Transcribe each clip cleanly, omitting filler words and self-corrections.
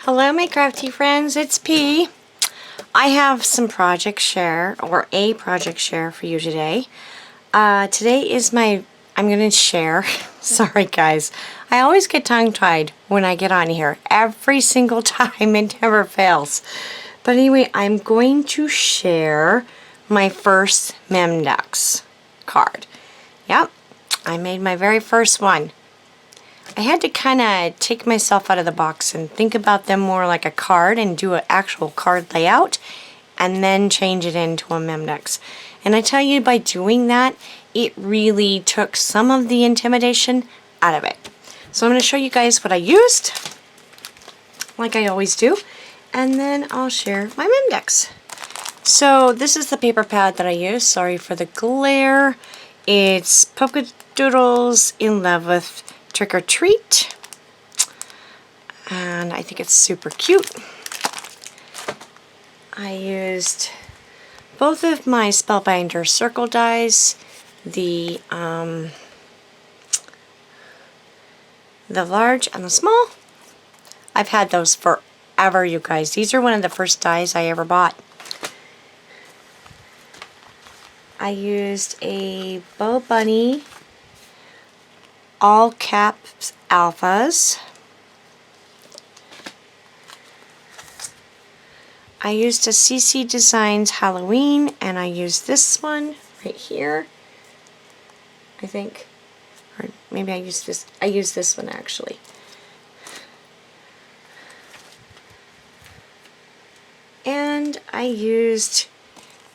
Hello my crafty friends, it's P. I have some project share, or a project share for you today. Today is I'm going to share, sorry guys, I always get tongue-tied when I get on here. Every single time, it never fails. But anyway, I'm going to share my first Memdex card. Yep, I made my very first one. I had to kind of take myself out of the box and think about them more like a card and do an actual card layout and then change it into a Memdex. And I tell you, by doing that, it really took some of the intimidation out of it. So I'm going to show you guys what I used, like I always do, and then I'll share my Memdex. So this is the paper pad that I use. Sorry for the glare. It's Polka Doodles in Love with Trick or Treat, and I think it's super cute. I used both of my Spellbinder circle dies, the large and the small. I've had those forever, you guys. These are one of the first dies I ever bought. I used a Bow Bunny all caps alphas. I used a CC Designs Halloween, and I used this one right here, I think, or maybe I used this one actually. And I used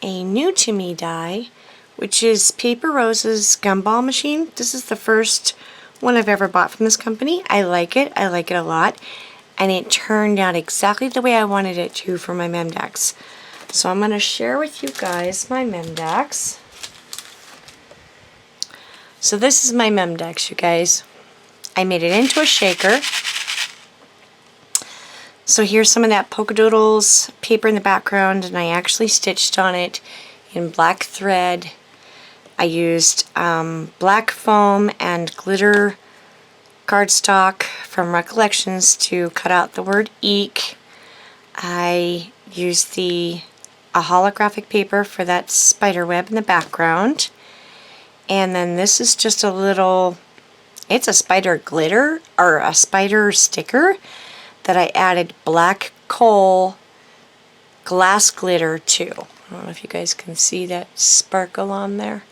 a new to me die, which is Paper Rose's Gumball Machine. This is the first one I've ever bought from this company. I like it a lot, and it turned out exactly the way I wanted it to for my Memdex. So I'm going to share with you guys my Memdex. So this is my Memdex, you guys. I made it into a shaker. So here's some of that Polka Doodles paper in the background, and I actually stitched on it in black thread. I used black foam and glitter cardstock from Recollections to cut out the word eek. I used a holographic paper for that spider web in the background. And then this is just a little, it's a spider glitter, or a spider sticker that I added black coal glass glitter to. I don't know if you guys can see that sparkle on there.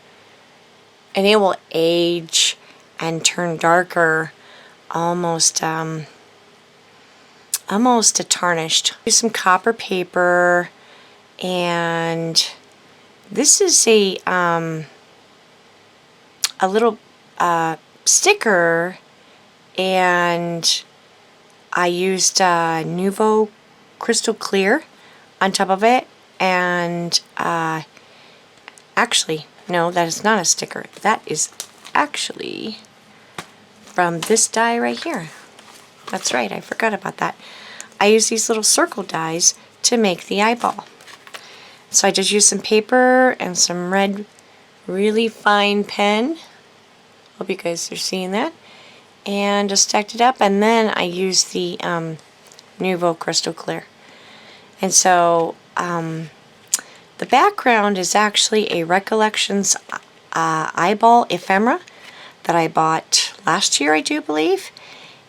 And it will age and turn darker, almost a tarnished. Use some copper paper, and this is a little sticker, and I used Nuvo Crystal Clear on top of it, and actually, no, that is not a sticker. That is actually from this die right here. That's right, I forgot about that. I use these little circle dies to make the eyeball. So I just used some paper and some red, really fine pen. Hope you guys are seeing that. And just stacked it up, and then I used the Nuvo Crystal Clear. And so the background is actually a Recollections eyeball ephemera that I bought last year, I do believe.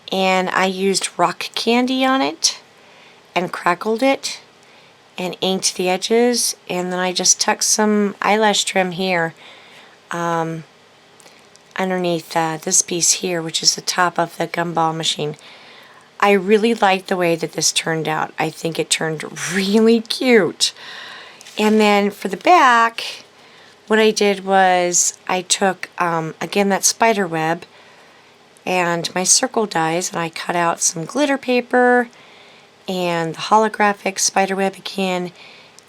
And I used rock candy on it and crackled it and inked the edges, and then I just tucked some eyelash trim here underneath this piece here, which is the top of the gumball machine. I really like the way that this turned out. I think it turned really cute. And then for the back, what I did was I took, again, that spider web and my circle dies, and I cut out some glitter paper and the holographic spider web again.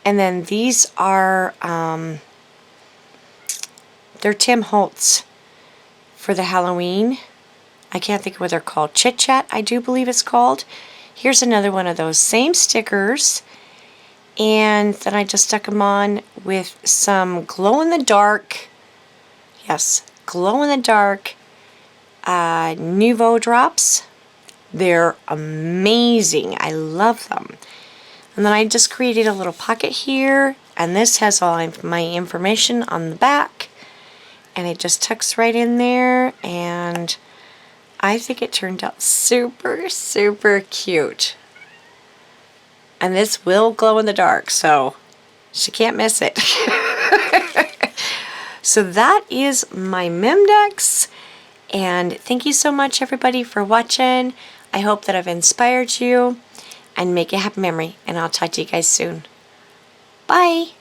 And then these are, they're Tim Holtz for the Halloween. I can't think of what they're called. Chit Chat, I do believe it's called. Here's another one of those same stickers. And then I just stuck them on with some glow-in-the-dark, yes, glow-in-the-dark Nuvo drops They're amazing. I love them. And then I just created a little pocket here, and this has all my information on the back, and it just tucks right in there, and I think it turned out super, super cute. And this will glow in the dark, so she can't miss it. So that is my Memdex, and thank you so much everybody for watching. I hope that I've inspired you, and make a happy memory, and I'll talk to you guys soon. Bye!